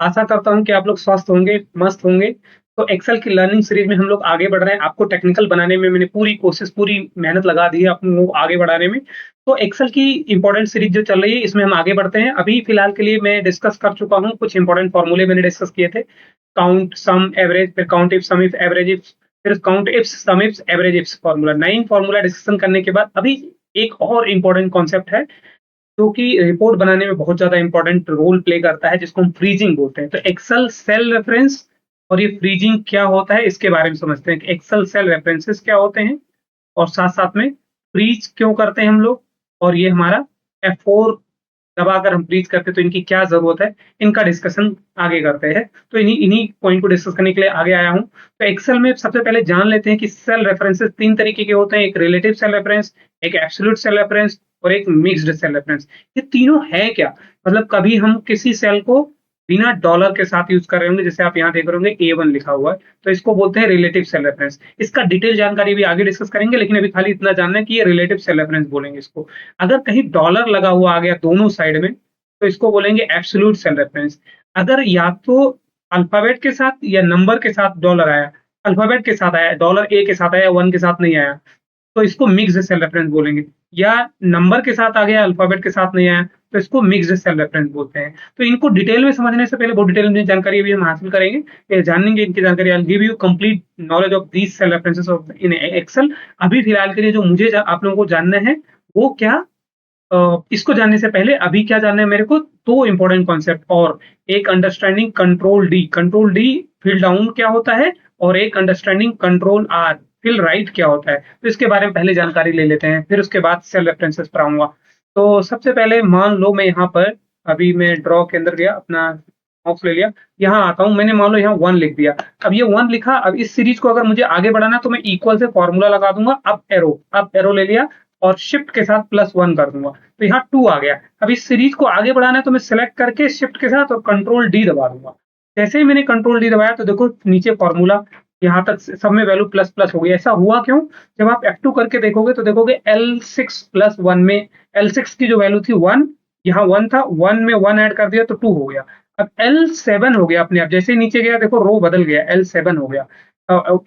आशा करता हूँ कि आप लोग स्वस्थ होंगे, मस्त होंगे। तो एक्सेल की लर्निंग सीरीज़ में हम लोग आगे बढ़ रहे हैं। आपको टेक्निकल बनाने में मैंने पूरी कोशिश, पूरी मेहनत लगा दी है आप लोगों को आगे बढ़ाने में। तो एक्सेल की इम्पोर्टेंट सीरीज़ जो चल रही है, इसमें हम आगे बढ़ते हैं। अभी फिलहाल के लिए मैं डिस्कस कर चुका हूँ, कुछ इम्पोर्टेंट फ़ॉर्मूले मैंने डिस्कस किए थे। काउंट, सम, एवरेज, फिर count if, sum if, average if, फिर count ifs, sum ifs, average ifs formula. 9 formula discussion करने के बाद अभी एक और इम्पोर्टेंट कॉन्सेप्ट है जो कि रिपोर्ट बनाने में बहुत ज़्यादा इम्पोर्टेंट रोल प्ले करता है, जिसको हम फ्रीजिंग बोलते हैं। तो एक्सेल सेल रेफरेंस और ये फ्रीजिंग क्या होता है, इसके बारे में समझते हैं कि एक्सेल सेल रेफरेंसेस क्या होते हैं और साथ-साथ में फ्रीज क्यों करते हैं हम लोग, और ये हमारा F4 दबाकर हम फ्रीज करते हैं तो इनकी क्या ज़रूरत है, इनका डिस्कशन आगे करते हैं। तो इन्हीं इन्हीं पॉइंट को डिस्कस करने के लिए आगे आया हूँ। तो एक्सेल में सबसे पहले जान लेते हैं कि सेल रेफरेंसेस 3 तरीके के होते हैं, एक रिलेटिव सेल रेफरेंस, एक एब्सोल्यूट सेल रेफरेंस और एक मिक्स्ड सेल रेफरेंस। ये तीनों है क्या? मतलब कभी हम किसी सेल को बिना डॉलर के साथ यूज़ कर रहे होंगे, जैसे आप यहाँ देख रहे होंगे A1 लिखा हुआ है, तो इसको बोलते हैं रिलेटिव सेल रेफरेंस। इसका डिटेल जानकारी भी आगे डिस्कस करेंगे, लेकिन अभी खाली इतना जानना है कि ये रिलेटिव सेल रेफरेंस बोलेंगे इसको। अगर कहीं डॉलर लगा हुआ आ गया दोनों साइड में, तो इसको बोलेंगे एब्सोल्यूट सेल रेफरेंस। अगर या तो अल्फाबेट के साथ या नंबर के साथ डॉलर आया, अल्फाबेट के साथ आया, डॉलर ए के साथ आया, 1 के साथ नहीं आया, तो इसको मिक्स्ड सेल रेफरेंस बोलेंगे। या नंबर के साथ आ गया, अल्फाबेट के साथ नहीं आया, तो इसको मिक्स्ड सेल रेफरेंस बोलते हैं। तो इनको डिटेल में समझने से पहले बहुत डिटेल में जानकारी अभी हम हासिल करेंगे, जानेंगे इनकी जानकारी। I will give you complete knowledge of these cell references of in Excel. अभी फिलहाल के लिए जो मुझे आप लोगों को जानना है वो क्या, इसको जानने से पहले अभी क्या जानना है मेरे को, 2 इंपॉर्टेंट कॉन्सेप्ट और एक understanding control D. Control D fill down क्या होता है, और एक understanding control R fill right क्या होता है। तो इसके बारे में पहले जानकारी ले लेते हैं, फिर उसके बाद सेल रेफरेंसेस पर आऊंगा। तो सबसे पहले मान लो मैं यहाँ पर, अभी मैं ड्रॉ के अंदर गया, अपना माउस ले लिया, यहाँ आता हूँ, मैंने मान लो यहाँ 1 लिख दिया। अब ये 1 लिखा, अब इस सीरीज को अगर मुझे आगे बढ़ाना तो मैं इक्वल से फॉर्मूला लगा दूंगा, अप एरो ले लिया और शिफ्ट के साथ +1 कर दूंगा, तो यहाँ 2 आ गया। अब इस सीरीज को आगे बढ़ाना है तो मैं सेलेक्ट करके शिफ्ट के साथ और कंट्रोल डी दबा दूंगा। जैसे ही मैंने कंट्रोल डी दबाया तो देखो नीचे फॉर्मूला यहाँ तक सब में वैल्यू प्लस प्लस हो गई। ऐसा हुआ क्यों? जब आप F2 करके देखोगे तो देखोगे L6 प्लस 1 में L6 की जो वैल्यू थी 1, यहाँ 1 था, 1 में 1 ऐड कर दिया तो 2 हो गया। अब L7 हो गया अपने आप, जैसे ही नीचे गया देखो रो बदल गया, L7 हो गया।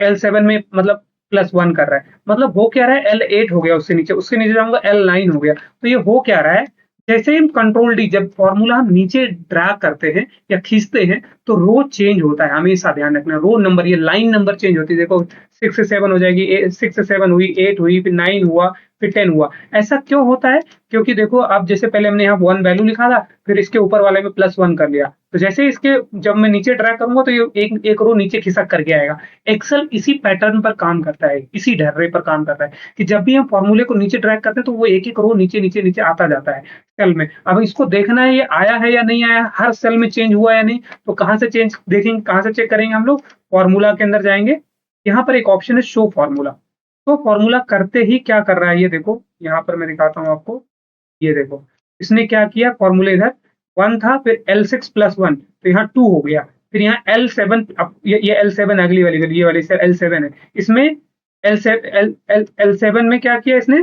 L7 में मतलब +1 कर रहा है, मतलब हो क्या रहा है, L8 हो गया, उससे नीचे जाऊंगा L9 हो गया। तो ये हो क्या रहा है, जैसे ही हम कंट्रोल डी, जब फॉर्मूला हम नीचे ड्रैग करते हैं या खींचते हैं तो रो चेंज होता है, हमेशा ध्यान रखना। रो नंबर, ये लाइन नंबर चेंज होती है, देखो 6 से 7 हो जाएगी, 6 से 7 हुई, 8 हुई, फिर 9 हुआ, फिर 10 हुआ। ऐसा क्यों होता है? क्योंकि देखो अब जैसे पहले हमने यहाँ 1 वैल्यू लिखा था, फिर इसके ऊपर वाले में +1 कर लिया, तो जैसे ही इसके जब मैं नीचे ड्रैग करूंगा तो ये एक एक रो नीचे खिसक करके आएगा। एक्सेल इसी पैटर्न पर काम करता है, इसी ढर्रे पर काम करता है कि जब भी हम फॉर्मूले को नीचे ड्रैग करते हैं तो वो एक एक रो नीचे नीचे नीचे आता जाता है सेल में। अब इसको देखना है ये आया है या नहीं आया, हर सेल में चेंज हुआ या नहीं, तो कहाँ से चेंज देखेंगे, कहाँ से चेक करेंगे हम लोग, फॉर्मूला के अंदर जाएंगे। यहाँ पर एक ऑप्शन है शो फॉर्मूला। तो फॉर्मूला करते ही क्या कर रहा है ये देखो, यहाँ पर मैं दिखाता हूँ आपको। ये देखो इसने क्या किया, फॉर्मूला इधर 1 था, फिर L6 प्लस 1, तो यहाँ 2 हो गया। फिर यहाँ L7, अब ये L7 अगली वाली, ये वाली L7 है, इसमें L7 में क्या किया इसने,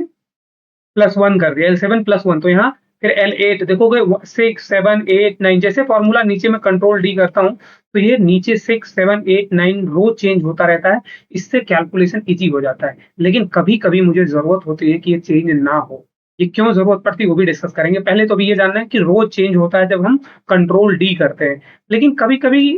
+1 कर दिया, L7 +1, तो यहाँ फिर L8 देखोगे 6 7 8 9, जैसे फॉर्मूला नीचे में कंट्रोल डी करता हूँ तो ये नीचे 6 7 8 9 रो चेंज होता रहता है। इससे कैलकुलेशन इजी हो जाता है, लेकिन कभी कभी मुझे जरूरत होती है कि ये चेंज ना हो। ये क्यों जरूरत पड़ती है वो भी डिस्कस करेंगे। पहले तो अभी ये जानना है कि रो चेंज होता है जब हम कंट्रोल डी करते हैं, लेकिन कभी कभी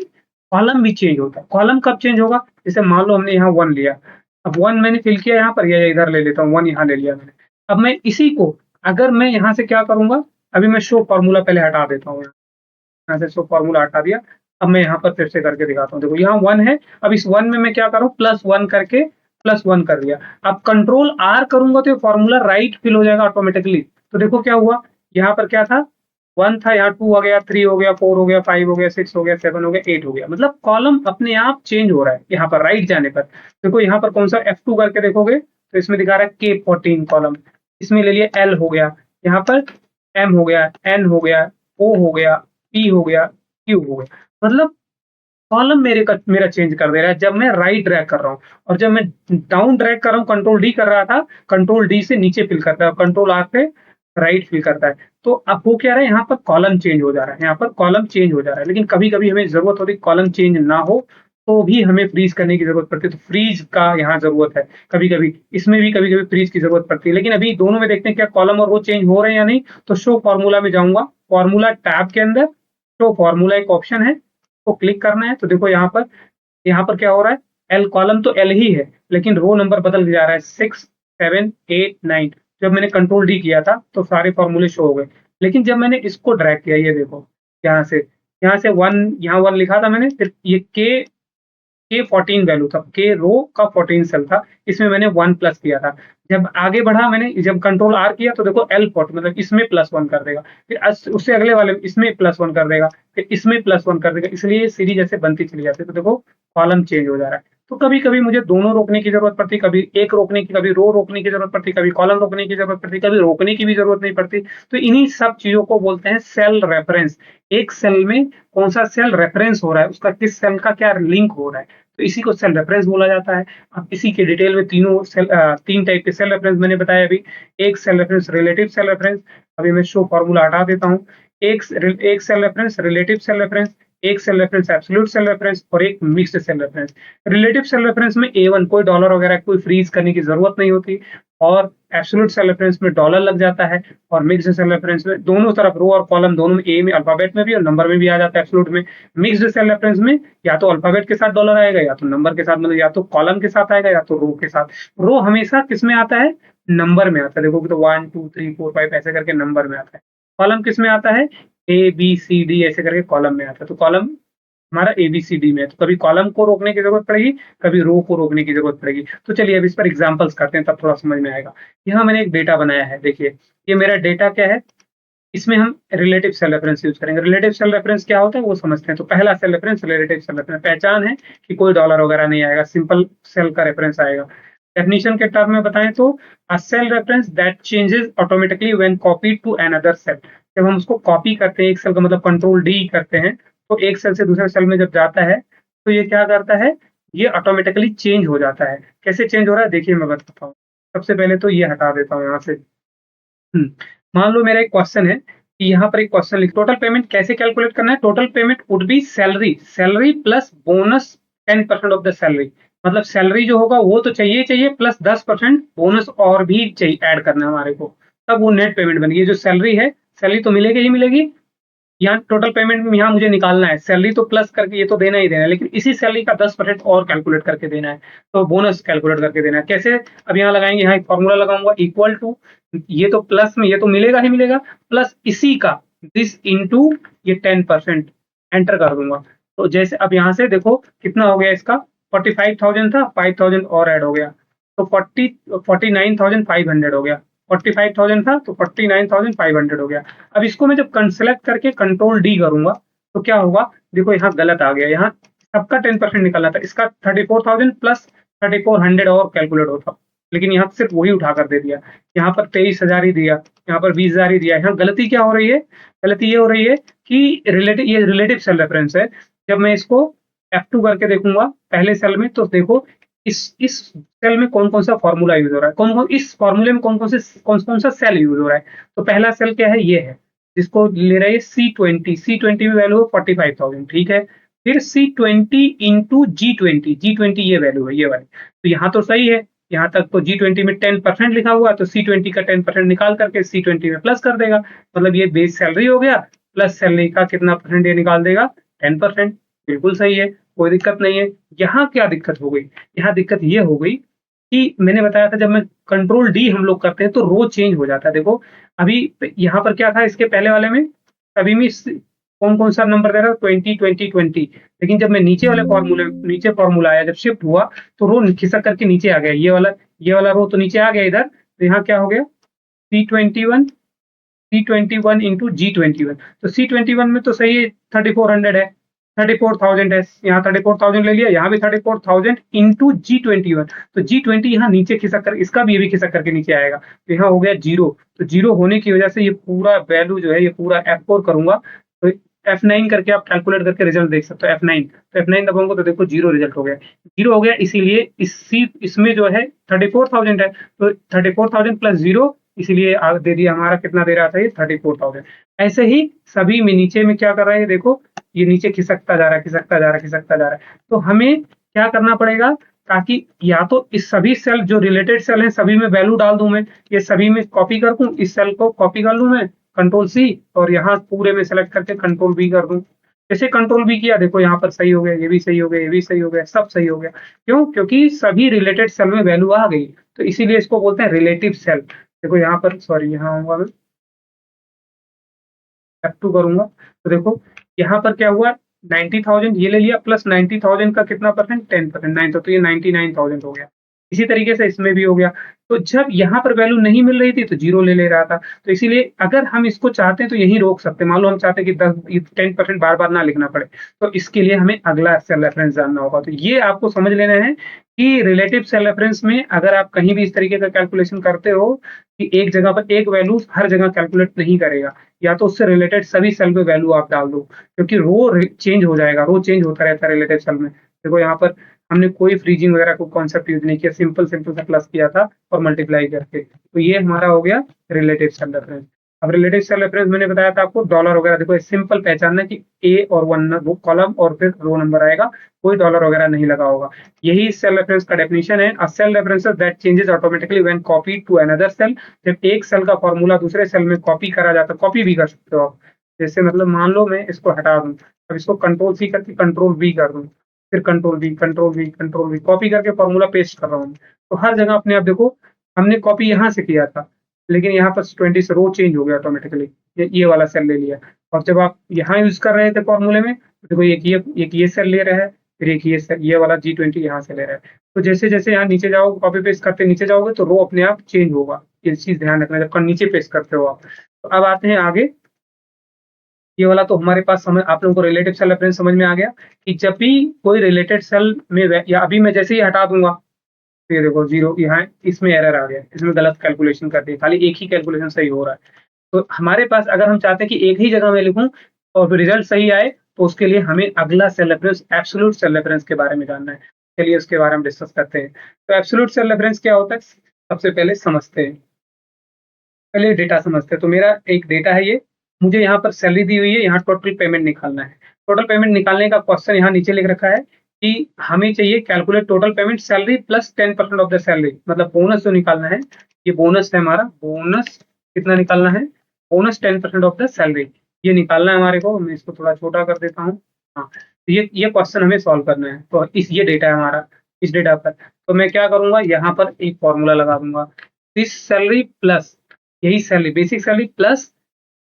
कॉलम भी चेंज होता है। कॉलम कब चेंज होगा, जैसे मान लो हमने यहाँ 1 लिया, अब 1 मैंने फिल किया यहाँ पर, या इधर ले लेता हूँ, 1 यहाँ ले लिया मैंने। अब मैं इसी को, अगर मैं यहाँ से क्या करूंगा, अभी मैं शो फॉर्मूला पहले हटा देता हूँ, यहाँ से शो फॉर्मूला हटा दिया। अब मैं यहाँ पर फिर से करके दिखाता हूँ, देखो यहाँ 1 है, अब इस 1 में मैं क्या करूँ, +1 करके +1 कर दिया। अब कंट्रोल आर करूंगा तो ये फॉर्मूला राइट फिल हो जाएगा ऑटोमेटिकली। तो देखो क्या हुआ, यहाँ पर क्या था, 1 था, यहाँ 2 हो गया, 3 हो गया, 4 हो गया, 5 हो गया, 6 हो गया, 7 हो गया, 8 हो गया। मतलब कॉलम अपने आप चेंज हो रहा है यहाँ पर राइट जाने पर। देखो यहाँ पर कौन सा F2 करके देखोगे तो इसमें दिखा रहा है K14 कॉलम, इसमें ले लिया L हो गया, यहाँ पर M हो गया, N हो गया, O हो गया, P हो गया, Q हो गया। मतलब कॉलम मेरा चेंज कर दे रहा है जब मैं राइट ड्रैग कर रहा हूँ, और जब मैं डाउन ड्रैग कर रहा हूँ, कंट्रोल डी कर रहा था, कंट्रोल डी से नीचे फिल करता है, कंट्रोल आर से राइट फिल करता है। तो अब वो क्या रहा है, यहाँ पर कॉलम चेंज हो जा रहा है, यहाँ पर कॉलम चेंज हो जा रहा है, लेकिन कभी-कभी हमें ज़रूरत होती है कॉलम चेंज ना हो, तो भी हमें फ्रीज़ करने की ज़रूरत पड़ती है, तो फ्रीज़ का यहाँ ज़रूरत है। कभी-कभी इसमें भी कभी-कभी फ्रीज़ की ज़रूरत पड़ती है, लेकिन अभी दोनों में देखते हैं क्या कॉलम और वो चेंज हो रहे हैं या नहीं, तो शो फ़ॉर्मूला में जाऊँगा, फ़ॉर्मूला टैब के अंदर शो फ़ॉर्मूला एक ऑप्शन है, तो क्लिक करना है, तो देखो यहाँ पर क्या हो रहा है, एल कॉलम तो एल ही है, लेकिन रो नंबर बदल जा रहा है 6, 7, 8, 9। जब मैंने कंट्रोल डी किया था, तो सारे फ़ॉर्मूले शो हो गए। लेकिन जब मैंने इसको ड्रैग किया, ये देखो, यहाँ से 1 यहाँ 1 लिखा था मैंने, फिर ये के 14 वैल्यू था, के रो का 14 सेल था, इसमें मैंने 1 प्लस किया था। जब आगे बढ़ा मैंने, जब कंट्रोल आर किया तो देखो एल फोर्ट मतलब इसमें +1 कर देगा, फिर उससे अगले वाले में इसमें +1 कर देगा, फिर इसमें +1 कर देगा, इसलिए सीरीज ऐसे बनती चली जाती है। तो देखो कॉलम चेंज हो जा रहा है। तो कभी-कभी मुझे दोनों रोकने की ज़रूरत पड़ती, कभी एक रोकने की, कभी रो रोकने की ज़रूरत पड़ती, कभी कॉलम रोकने की ज़रूरत पड़ती, कभी रोकने की भी ज़रूरत नहीं पड़ती। तो इन्हीं सब चीज़ों को बोलते हैं सेल रेफरेंस। एक सेल में कौन-सा सेल रेफरेंस हो रहा है, उसका किस सेल का क्या लिंक हो रहा है, तो इसी को सेल रेफरेंस बोला जाता है। अब इसी के डिटेल में 3 टाइप के सेल रेफरेंस मैंने बताया अभी। एक cell reference relative cell reference, अभी मैं शो फॉर्मूला हटा देता हूँ। एक cell reference relative cell reference, एक cell reference absolute cell reference और एक mixed cell reference. Relative cell reference में A1 कोई डॉलर वगैरह कोई फ्रीज करने की ज़रूरत नहीं होती, और एब्सोल्यूट सेल रेफरेंस में डॉलर लग जाता है, और मिक्स्ड सेल रेफरेंस में दोनों तरफ रो और कॉलम दोनों में ए में अल्फाबेट में भी और नंबर में भी आ जाता है एब्सोल्यूट में। मिक्स्ड सेल रेफरेंस में या तो अल्फाबेट के साथ डॉलर आएगा, या तो नंबर के साथ, मतलब या तो कॉलम के साथ आएगा या तो रो के साथ। रो हमेशा किसमें आता है, नंबर में आता है। देखोगे तो 1 2 3 4 5 ऐसे करके नंबर में आता है। कॉलम किसमें आता है, ए बी सी डी ऐसे करके कॉलम में आता है। तो कॉलम हमारा एबीसीडी में है, तो कभी कॉलम को रोकने की जरूरत पड़ेगी, कभी रो को रोकने की जरूरत पड़ेगी। तो चलिए अब इस पर एग्जांपल्स करते हैं, तब थोड़ा समझ में आएगा। यहाँ मैंने एक डेटा बनाया है, देखिए ये मेरा डेटा क्या है, इसमें हम रिलेटिव सेल रेफरेंस यूज करेंगे। रिलेटिव सेल रेफरेंस क्या होता है वो समझते हैं। तो पहला cell reference relative cell reference, पहचान है कि कोई डॉलर वगैरह नहीं आएगा, सिंपल सेल का रेफरेंस आएगा। डेफिनेशन के टर्म में बताएं तो a cell reference that changes automatically when copied to another cell. जब हम उसको कॉपी करते हैं एक सेल का मतलब कंट्रोल डी करते हैं, तो एक सेल से दूसरे सेल में जब जाता है तो ये क्या करता है, ये ऑटोमेटिकली चेंज हो जाता है। कैसे चेंज हो रहा है देखिए मैं बताता हूँ। सबसे पहले तो ये हटा देता हूँ यहाँ से। मान लो मेरा एक क्वेश्चन है कि यहाँ पर एक क्वेश्चन लिख, टोटल पेमेंट कैसे कैलकुलेट करना है, total payment would be salary, salary plus bonus 10% of the salary. मतलब सैलरी जो होगा वो तो चाहिए चाहिए, प्लस 10% बोनस और भी चाहिए ऐड करना है हमारे को, तब वो नेट पेमेंट बनेगी। जो सैलरी है, सैलरी तो मिलेगी ही मिलेगी, यहाँ टोटल पेमेंट में यहाँ मुझे निकालना है, सैलरी तो प्लस करके ये तो देना ही देना है, लेकिन इसी सैलरी का 10% और कैलकुलेट करके देना है, तो बोनस कैलकुलेट करके देना है। कैसे, अब यहाँ लगाएंगे, यहाँ एक फॉर्मूला लगाऊंगा, इक्वल टू, ये तो प्लस में ये तो मिलेगा ही मिलेगा, प्लस इसी का दिस इनटू ये 10% एंटर कर दूंगा। तो जैसे अब यहाँ से देखो कितना हो गया इसका, 45,000 था, 5,000 और ऐड हो गया, तो 49,500 हो गया। 45,000 था तो 49,500 हो गया। अब इसको मैं जब सेलेक्ट करके कंट्रोल डी करूंगा तो क्या होगा, देखो यहाँ गलत आ गया, यहाँ सबका 10% निकालना था, इसका 34,000 प्लस 3400 और कैलकुलेट होता, लेकिन यहाँ सिर्फ वही उठा कर दे दिया। यहाँ पर 23,000 ही दिया, यहाँ पर 20,000 ही दिया। यहाँ गलती क्या हो रही है, गलती ये हो रही है कि ये रिलेटिव सेल रेफरेंस है। जब मैं इसको F2 करके देखूंगा पहले सेल में, तो देखो इस सेल में कौन कौन सा फॉर्मूला यूज हो रहा है, कौन कौन इस फॉर्मूले में कौन कौन सा सेल यूज हो रहा है। तो पहला सेल क्या है, ये है जिसको ले रहे हैं C20 में वैल्यू है 45,000, ठीक है। फिर C20 इंटू G20 ये वैल्यू है, ये वाली। तो यहाँ तो सही है, यहाँ तक तो G20 में 10% लिखा हुआ है, तो C20 का 10% निकाल करके C20 में प्लस कर देगा, मतलब ये बेस सैलरी हो गया, प्लस सैलरी का कितना परसेंट ये निकाल देगा, 10%। बिल्कुल सही है, कोई दिक्कत नहीं है। यहाँ क्या दिक्कत हो गई, यहाँ दिक्कत ये हो गई कि मैंने बताया था जब मैं कंट्रोल डी हम लोग करते हैं तो रो चेंज हो जाता है। देखो अभी यहाँ पर क्या था, इसके पहले वाले में सभी में कौन कौन सा नंबर दे रहा है, 20 20 20, लेकिन जब मैं नीचे फॉर्मूला आया, जब शिफ्ट हुआ तो रो खिसक करके नीचे आ गया, ये वाला रो तो नीचे आ गया इधर, तो यहाँ क्या हो गया, C21 इंटू G21। तो C21 में तो सही है 3400 है, 34,000 है, यहाँ 34,000 ले लिया, यहाँ भी 34,000 इंटू G21। तो G20 यहाँ नीचे खिसक कर, इसका भी ये भी खिसक करके नीचे आएगा, तो यहाँ हो गया 0। तो 0 होने की वजह से ये पूरा वैल्यू जो है ये पूरा F4 करूंगा, तो F9 करके आप कैलकुलेट करके रिजल्ट देख सकते हो। F9, तो F9 दबाऊंगा तो देखो 0 रिजल्ट हो गया। 0 हो गया, इसीलिए इसमें जो है 34,000 है, तो 34,000 प्लस 0 इसलिए दे दिया हमारा कितना दे रहा था ये 34,000। ऐसे ही सभी में नीचे में क्या कर रहा है देखो, ये नीचे खिसकता जा रहा है, खिसकता जा रहा है, खिसकता जा रहा है। तो हमें क्या करना पड़ेगा, ताकि या तो इस सभी सेल जो रिलेटेड सेल हैं सभी में वैल्यू डाल दूं मैं, ये सभी में कॉपी कर दूं, इस सेल को कॉपी कर लूं मैं कंट्रोल सी, और यहाँ पूरे में सेलेक्ट करके कंट्रोल बी कर दूं। जैसे कंट्रोल बी किया देखो यहाँ पर सही हो गया, ये भी सही हो गया, ये भी सही हो गया, सब सही हो गया। क्यों? क्योंकि सभी रिलेटेड सेल में वैल्यू आ गई, तो इसीलिए इसको बोलते हैं रिलेटिव सेल। देखो यहाँ पर, सॉरी यहाँ आऊंगा मैं, F2 करूंगा तो देखो यहाँ पर क्या हुआ, 90,000 ये ले लिया, प्लस 90,000 का कितना परसेंट, 10%, 9, तो ये 99,000 हो गया। इसी तरीके से इसमें भी हो गया। तो जब यहाँ पर वैल्यू नहीं मिल रही थी तो जीरो ले ले रहा था, तो इसीलिए अगर हम इसको चाहते हैं तो यही रोक सकते हैं। मान लो हम चाहते हैं कि 10% बार बार ना लिखना पड़े, तो इसके लिए हमें अगला सेल रेफरेंस जानना होगा। तो ये आपको समझ लेना है कि रिलेटिव सेल रेफरेंस में अगर आप कहीं भी इस तरीके का कैलकुलेशन करते हो कि एक जगह पर एक वैल्यू हर जगह कैलकुलेट नहीं करेगा, या तो उससे रिलेटेड सभी सेल में वैल्यू आप डाल दो, क्योंकि रो चेंज हो जाएगा, रो चेंज होता रहता है रिलेटिव सेल में। देखो यहाँ पर हमने कोई फ्रीजिंग वगैरह को कॉन्सेप्ट यूज नहीं किया, सिंपल सिंपल सा प्लस किया था और मल्टीप्लाई करके, तो ये हमारा हो गया रिलेटिव सेल रेफरेंस। अब रिलेटिव सेल रेफरेंस मैंने बताया था आपको डॉलर वगैरह, देखो सिंपल पहचानना कि ए और वन वो कॉलम और फिर रो नंबर आएगा, कोई डॉलर वगैरह नहीं लगा होगा। यही सेल रेफरेंस का डेफिनेशन है, a cell reference that changes automatically when copied to another cell. जब एक सेल का फॉर्मूला दूसरे सेल में कॉपी करा जाता है, कॉपी भी कर सकते हो आप, जैसे मतलब मान लो मैं इसको हटा दूं, अब इसको कंट्रोल सी करके कंट्रोल बी कर दूं, फिर control B, control B, control B, copy करके फॉर्मूला पेस्ट कर रहा हूँ, तो हर जगह अपने आप देखो हमने कॉपी यहाँ से किया था, लेकिन यहाँ पर 20 से रो चेंज हो गया ऑटोमेटिकली, ये वाला सेल ले लिया। और जब आप यहाँ यूज कर रहे थे फॉर्मूले में, तो देखो एक ये सेल ले रहा है, फिर एक ये सेल, ये वाला G20 यहाँ से ले रहा है। तो जैसे जैसे यहाँ नीचे जाओगे, कॉपी पेस्ट करते नीचे जाओगे, तो रो अपने आप चेंज होगा। ये चीज ध्यान रखना जब नीचे पेस्ट करते हो आप। तो अब आते हैं आगे, ये वाला तो हमारे पास समझ, आप लोगों को रिलेटिव सेल रेफरेंस समझ में आ गया कि जब भी कोई रिलेटेड सेल में या अभी मैं जैसे ही हटा दूंगा, तो ये देखो जीरो, यहाँ इसमें एरर आ गया, इसमें गलत कैलकुलेशन कर दिया, खाली एक ही कैलकुलेशन सही हो रहा है। तो हमारे पास अगर हम चाहते हैं कि एक ही जगह में लिखूं और फिर रिजल्ट सही आए, तो उसके लिए हमें अगला cell reference absolute cell reference के बारे में जानना है। चलिए उसके बारे में डिस्कस करते हैं। तो एब्सोल्यूट सेल रेफरेंस क्या होता है, सबसे पहले समझते हैं, पहले डेटा समझते हैं। तो मेरा एक डेटा है ये, मुझे यहाँ पर सैलरी दी हुई है, यहाँ टोटल पेमेंट निकालना है। टोटल पेमेंट निकालने का क्वेश्चन यहाँ नीचे लिख रखा है कि हमें चाहिए calculate total payment salary plus 10% of the salary, मतलब बोनस जो निकालना है, ये बोनस है हमारा, बोनस कितना निकालना है, बोनस 10% ऑफ द सैलरी, ये निकालना है हमारे को। मैं इसको थोड़ा छोटा कर देता हूँ। हाँ, तो ये क्वेश्चन हमें सॉल्व करना है, तो इस ये डेटा है हमारा, इस डेटा पर तो मैं क्या करूंगा, यहाँ पर एक फॉर्मूला लगा दूंगा, दिस सैलरी प्लस, यही सैलरी बेसिक सैलरी प्लस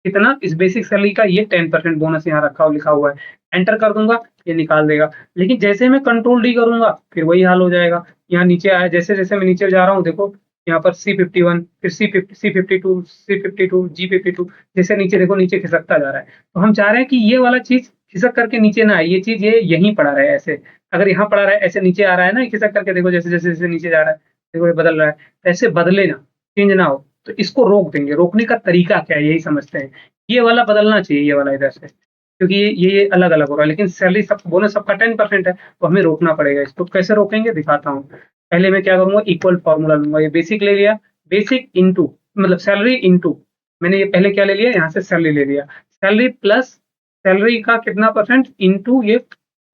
कितना, इस बेसिक सैलरी का ये 10% बोनस यहाँ रखा लिखा हुआ है, एंटर कर दूंगा, ये निकाल देगा। लेकिन जैसे मैं कंट्रोल डी करूंगा फिर वही हाल हो जाएगा। यहाँ नीचे आया, जैसे जैसे मैं नीचे जा रहा हूँ देखो, यहाँ पर C51, फिर C52, C52, G52, जैसे नीचे देखो नीचे खिसकता जा रहा है। तो हम चाह रहे हैं कि ये वाला चीज खिसक करके नीचे ना आए, ये चीज ये यहीं पड़ा रहे ऐसे। अगर यहाँ पड़ा रहा है ऐसे नीचे आ रहा है ना खिसक करके, देखो जैसे जैसे जैसे नीचे जा रहा है, देखो ये बदल रहा है, ऐसे बदले ना, चेंज ना हो, तो इसको रोक देंगे। रोकने का तरीका क्या है, यही समझते हैं। ये वाला बदलना चाहिए, ये वाला इधर से, क्योंकि ये अलग अलग हो रहा है, लेकिन सैलरी सब बोनस सबका 10% है, तो हमें रोकना पड़ेगा इसको। तो कैसे रोकेंगे दिखाता हूँ। पहले मैं क्या करूंगा, इक्वल फॉर्मूला लूंगा, ये बेसिक ले लिया, बेसिक इंटू मतलब सैलरी इंटू, मैंने ये पहले क्या ले लिया, यहाँ से सैलरी ले लिया, सैलरी प्लस सैलरी का कितना परसेंट इंटू ये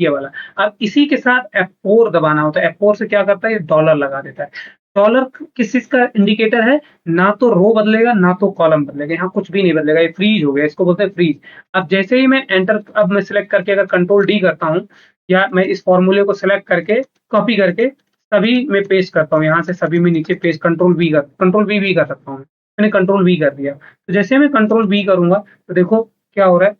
वाला। अब इसी के साथ F4 दबाना होता है। F4 से क्या करता है, ये डॉलर लगा देता है। डॉलर किस चीज का इंडिकेटर है, ना तो रो बदलेगा ना तो कॉलम बदलेगा, यहाँ कुछ भी नहीं बदलेगा, ये फ्रीज हो गया, इसको बोलते हैं फ्रीज। अब जैसे ही मैं एंटर, अब मैं सिलेक्ट करके अगर कंट्रोल डी करता हूँ, या मैं इस फॉर्मूले को सिलेक्ट करके कॉपी करके सभी में पेस्ट करता हूँ, यहाँ से सभी में नीचे पेस्ट, कंट्रोल वी भी कर सकता हूँ। मैंने कंट्रोल वी कर दिया, तो जैसे मैं कंट्रोल वी करूंगा तो देखो क्या हो रहा है,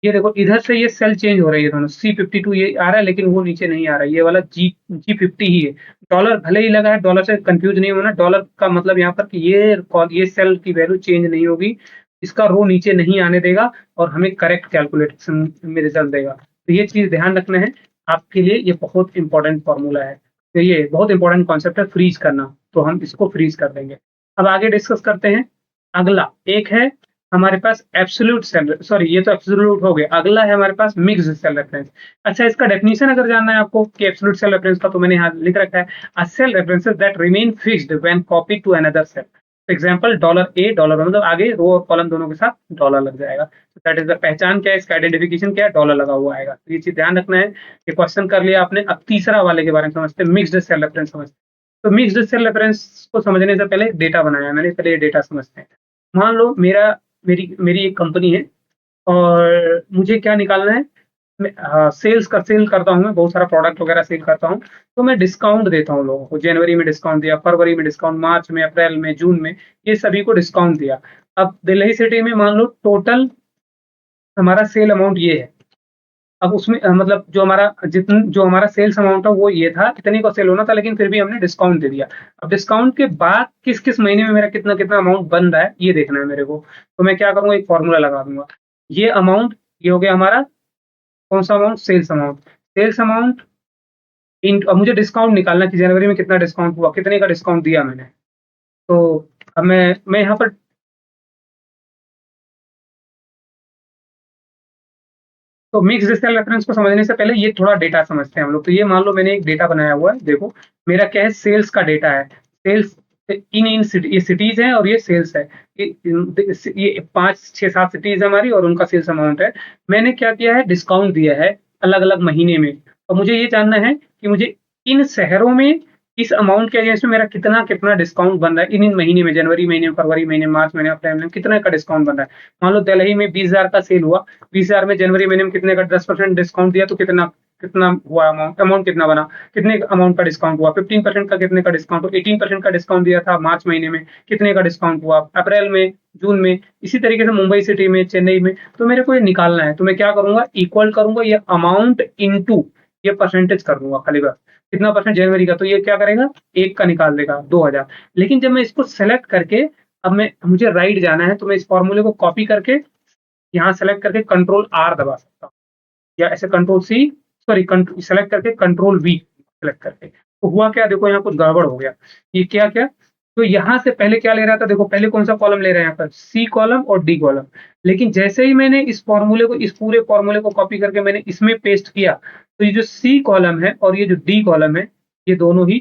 ये देखो इधर से ये सेल चेंज हो रही है, दोनों C52 ये आ रहा है, लेकिन वो नीचे नहीं आ रहा है, ये वाला G50 ही है। डॉलर भले ही लगा है, डॉलर से कंफ्यूज नहीं होना, डॉलर का मतलब यहाँ पर कि ये सेल की वैल्यू चेंज नहीं होगी, इसका रो नीचे नहीं आने देगा और हमें करेक्ट कैलकुलेशन में रिजल्ट देगा। तो ये चीज ध्यान रखना है आपके लिए, ये बहुत इंपॉर्टेंट फॉर्मूला है। तो ये बहुत इंपॉर्टेंट कॉन्सेप्ट है फ्रीज करना, तो हम इसको फ्रीज कर देंगे। अब आगे डिस्कस करते हैं। अगला एक है हमारे पास एब्सोल्यूट सेल, सॉरी ये तो एब्सोल्यूट हो गया, अगला है हमारे पास मिक्स्ड सेल रेफरेंस। अच्छा, इसका डेफिनेशन अगर जानना है आपको कि एब्सोल्यूट सेल रेफरेंस का, तो मैंने यहाँ लिख रखा है, a cell references that remain fixed when copied to another cell. Example $A dollar मतलब आगे रो और कॉलम दोनों के साथ डॉलर लग जाएगा। तो दैट इज द पहचान क्या है इसका, आइडेंटिफिकेशन क्या है, डॉलर लगा हुआ आएगा। तो ये चीज ध्यान रखना है। ये क्वेश्चन कर लिया आपने। अब तीसरा वाले के बारे में समझते हैं, मिक्स्ड सेल रेफरेंस समझते हैं। तो मिक्स्ड सेल रेफरेंस को समझने से पहले डेटा बनाया मैंने, पहले ये डेटा समझते हैं। मान लो मेरी मेरी एक कंपनी है और मुझे क्या निकालना है, सेल करता हूँ, मैं बहुत सारा प्रोडक्ट वगैरह सेल करता हूँ। तो मैं डिस्काउंट देता हूँ लोगों को। जनवरी में डिस्काउंट दिया, फरवरी में डिस्काउंट, मार्च में, अप्रैल में, जून में, ये सभी को डिस्काउंट दिया। अब दिल्ली सिटी में मान लो टोटल हमारा सेल अमाउंट ये है। अब उसमें मतलब जो हमारा सेल्स अमाउंट है वो ये था, इतने का सेल होना था, लेकिन फिर भी हमने डिस्काउंट दे दिया। अब डिस्काउंट के बाद किस किस महीने में मेरा कितना कितना अमाउंट बन रहा है ये देखना है मेरे को। तो मैं क्या करूंगा, एक फॉर्मूला लगा दूंगा। ये अमाउंट, ये हो गया हमारा कौन सा amount, sales amount. Sales amount in, अब मुझे डिस्काउंट निकालना कि जनवरी में कितना डिस्काउंट हुआ, कितने का डिस्काउंट दिया मैंने। तो अब मैं यहाँ पर, तो मिक्स सेल रेफरेंस को समझने से पहले ये थोड़ा डेटा समझते हैं हम लोग। तो ये मान लो मैंने एक डेटा बनाया हुआ है, देखो मेरा क्या है, सेल्स का डेटा है। सेल्स इन सिटी, ये सिटीज हैं और ये सेल्स है। ये 5 6 7 सिटीज हमारी और उनका सेल्स अमाउंट है। मैंने क्या किया है, डिस्काउंट दिया है अलग अलग महीने में। और मुझे ये जानना है कि मुझे इन शहरों में इस अमाउंट के अगेंस्ट में मेरा कितना कितना डिस्काउंट बन रहा है इन महीने में, जनवरी महीने, फरवरी महीने, मार्च महीने, अप्रैल महीने, कितना का डिस्काउंट बन रहा है। मान लो दिल्ली में 20,000 का सेल हुआ, 20,000 में जनवरी महीने में कितने का 10% डिस्काउंट दिया, तो कितना कितना हुआ अमाउंट, कितना बना, कितने अमाउंट का डिस्काउंट हुआ, 15% का कितने का डिस्काउंट हुआ, 18% का डिस्काउंट दिया था मार्च महीने में, कितने का डिस्काउंट हुआ अप्रैल में, जून में। इसी तरीके से मुंबई सिटी में, चेन्नई में। तो मेरे को ये निकालना है, तो मैं क्या करूंगा, इक्वल करूंगा ये अमाउंट इंटू ये परसेंटेज कर दूंगा खाली बस। कितना परसेंट जनवरी का, तो ये क्या करेगा, एक का निकाल देगा 2,000। लेकिन जब मैं इसको सेलेक्ट करके, अब मैं मुझे राइट जाना है, तो मैं इस फॉर्मूले को कॉपी करके यहाँ सेलेक्ट करके कंट्रोल आर दबा सकता हूँ, या ऐसे कंट्रोल सी, सॉरी सेलेक्ट करके कंट्रोल वी सेलेक्ट करके। तो हुआ क्या, देखो यहाँ कुछ गड़बड़ हो गया। ये क्या क्या, तो यहाँ से पहले क्या ले रहा था, देखो पहले कौन सा कॉलम ले रहे हैं यहाँ पर, सी कॉलम और डी कॉलम। लेकिन जैसे ही मैंने इस फॉर्मूले को, इस पूरे फॉर्मूले को कॉपी करके मैंने इसमें पेस्ट किया, तो ये जो सी कॉलम है और ये जो डी कॉलम है, ये दोनों ही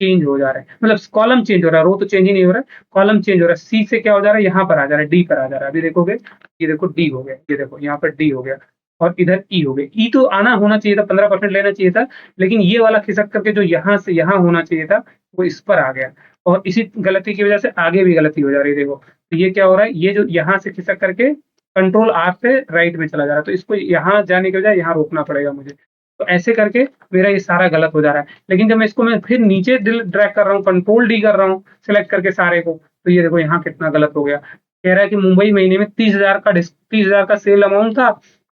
चेंज हो जा रहे हैं। मतलब कॉलम चेंज हो रहा है, रो तो चेंज ही नहीं हो रहा है, कॉलम चेंज हो रहा है। सी से क्या हो जा रहा है, यहाँ पर आ जा रहा है, डी पर आ जा रहा है। अभी देखोगे, ये देखो डी हो गया, ये देखो यहाँ पर डी हो गया, और इधर ई हो गया। ई तो आना होना चाहिए था, 15% लेना चाहिए था, लेकिन ये वाला खिसक करके जो यहाँ से यहाँ होना चाहिए था, वो इस पर आ गया। और इसी गलती की वजह से आगे भी गलती हो जा रही है, देखो। तो ये क्या हो रहा है, ये जो यहाँ से खिसक करके कंट्रोल आर से राइट में चला जा रहा है, तो इसको यहाँ जाने के बजाय यहाँ रोकना पड़ेगा मुझे। तो ऐसे करके मेरा ये सारा गलत हो जा रहा है। लेकिन जब मैं इसको मैं फिर नीचे ड्रैग कर रहा हूँ, कंट्रोल डी कर रहा हूँ सिलेक्ट करके सारे को, तो ये देखो यहाँ कितना गलत हो गया। कह रहा है कि मुंबई महीने में 30,000 का सेल अमाउंट था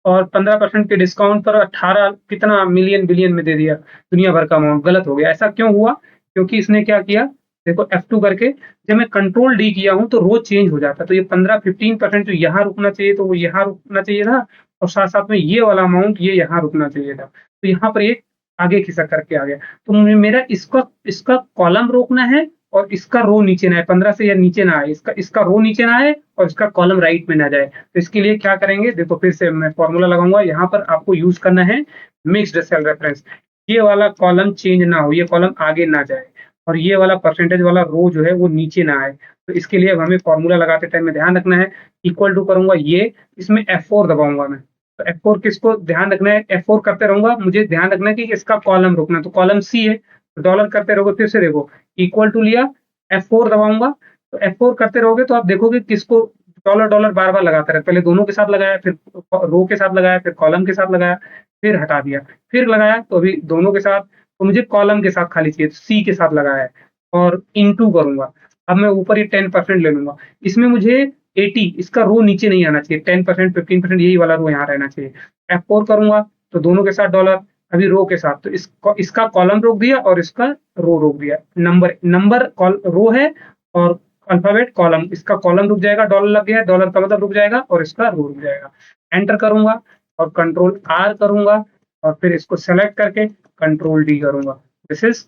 और 15% के डिस्काउंट पर 18 कितना मिलियन बिलियन में दे दिया, दुनिया भर का अमाउंट। गलत हो गया। ऐसा क्यों हुआ, क्योंकि इसने क्या किया, देखो F2 करके जब मैं कंट्रोल डी किया हूं तो रो चेंज हो जाता है। तो ये 15-15% जो यहाँ रुकना चाहिए तो वो यहाँ रुकना चाहिए था, और साथ साथ में ये वाला अमाउंट ये यहाँ रुकना चाहिए था। तो यहाँ पर ये आगे खिसक करके आ गया। तो मेरा इसका इसका कॉलम रोकना है और इसका रो नीचे ना आए, 15 से या नीचे ना आए, इसका इसका रो नीचे ना आए और इसका कॉलम राइट में ना जाए। तो इसके लिए क्या करेंगे, देखो फिर से मैं फॉर्मूला लगाऊंगा। यहाँ पर आपको यूज करना है मिक्स्ड सेल रेफरेंस। ये वाला कॉलम चेंज ना हो, ये कॉलम आगे ना जाए, और ये वाला परसेंटेज वाला रो जो है वो नीचे ना आए। तो इसके लिए अब हमें फॉर्मूला लगाते टाइम में ध्यान रखना है, इक्वल टू करूंगा ये, इसमें F4 दबाऊंगा मैं। तो F4 किसको ध्यान रखना है, F4 करते रहूंगा, मुझे ध्यान रखना है कि इसका कॉलम रुकना है। तो कॉलम सी है, तो डॉलर करते रहोगे, फिर से देखो इक्वल टू लिया, F4 दबाऊंगा। तो F4 करते रहोगे तो आप देखोगे किसको डॉलर डॉलर बार बार लगाते रहे। पहले दोनों के साथ लगाया, फिर रो के साथ लगाया, फिर कॉलम के साथ लगाया, फिर हटा दिया, फिर लगाया, तो अभी दोनों के साथ। तो मुझे कॉलम के साथ खाली चाहिए, तो सी के साथ लगाया है और इनटू करूंगा। अब मैं ऊपर ही 10% ले लूंगा। इसमें मुझे 80, इसका रो नीचे नहीं आना चाहिए, 10% 15% यही वाला रो यहाँ रहना चाहिए। F4 करूंगा तो दोनों के साथ डॉलर, अभी रो के साथ, तो इसका कॉलम रोक दिया और इसका रो रोक दिया। नंबर नंबर रो है और अल्फाबेट कॉलम, इसका कॉलम रुक जाएगा, डॉलर लग गया, डॉलर का मतलब रुक जाएगा और इसका रो रुक जाएगा। एंटर करूंगा और कंट्रोल आर करूंगा और फिर इसको सेलेक्ट करके कंट्रोल डी करूंगा। This is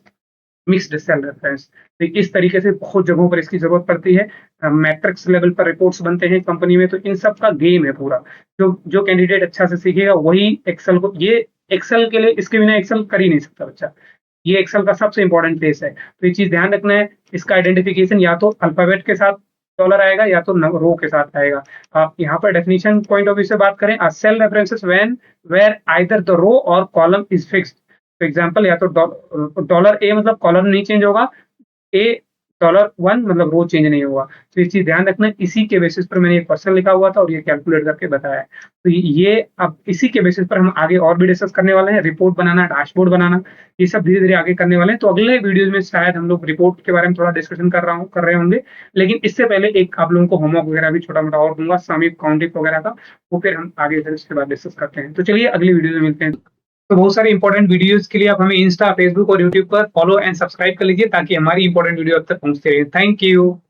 mixed cell reference. तो इस तरीके से बहुत जगहों पर इसकी जरूरत पड़ती है। मैट्रिक्स लेवल पर रिपोर्ट्स बनते हैं कंपनी में, तो इन सब का गेम है पूरा। जो जो कैंडिडेट अच्छा से सीखेगा वही एक्सेल को, ये एक्सेल के लिए, इसके बिना एक्सेल कर ही नहीं सकता बच्चा। ये एक्सेल का सबसे इंपॉर्टेंट फेस है। तो ये चीज ध्यान रखना है। इसका आइडेंटिफिकेशन या तो अल्फाबेट के साथ डॉलर आएगा या तो रो के साथ आएगा। आप यहाँ पर डेफिनेशन पॉइंट ऑफ व्यू से बात करें, cell references when where either the row और column is fixed. For example या तो डॉलर ए मतलब कॉलम नहीं चेंज होगा, ए $1 मतलब रो चेंज नहीं हुआ। तो ये चीज़ ध्यान रखना, इसी के बेसिस पर मैंने एक क्वेश्चन लिखा हुआ था और ये कैलकुलेट करके बताया है। तो ये अब इसी के बेसिस पर हम आगे और भी डिस्कस करने वाले हैं, रिपोर्ट बनाना, डैशबोर्ड बनाना, ये सब धीरे-धीरे आगे करने वाले हैं। तो अगले वीडियोज़ में शायद हम लोग रिपोर्ट के बारे में थोड़ा डिस्कशन कर रहे होंगे। लेकिन इससे पहले एक आप लोगों को होमवर्क वगैरह भी छोटा-मोटा और दूँगा, सम काउंटिंग वगैरह का, वो फिर हम आगे फिर उसके बाद डिस्कस करते हैं। तो चलिए अगली वीडियो में मिलते हैं। तो बहुत सारे इंपॉर्टेंट वीडियोस के लिए आप हमें इंस्टा, फेसबुक और यूट्यूब पर फॉलो एंड सब्सक्राइब कर लीजिए ताकि हमारी इंपॉर्टेंट वीडियो अब तक पहुंचते रहे। Thank you.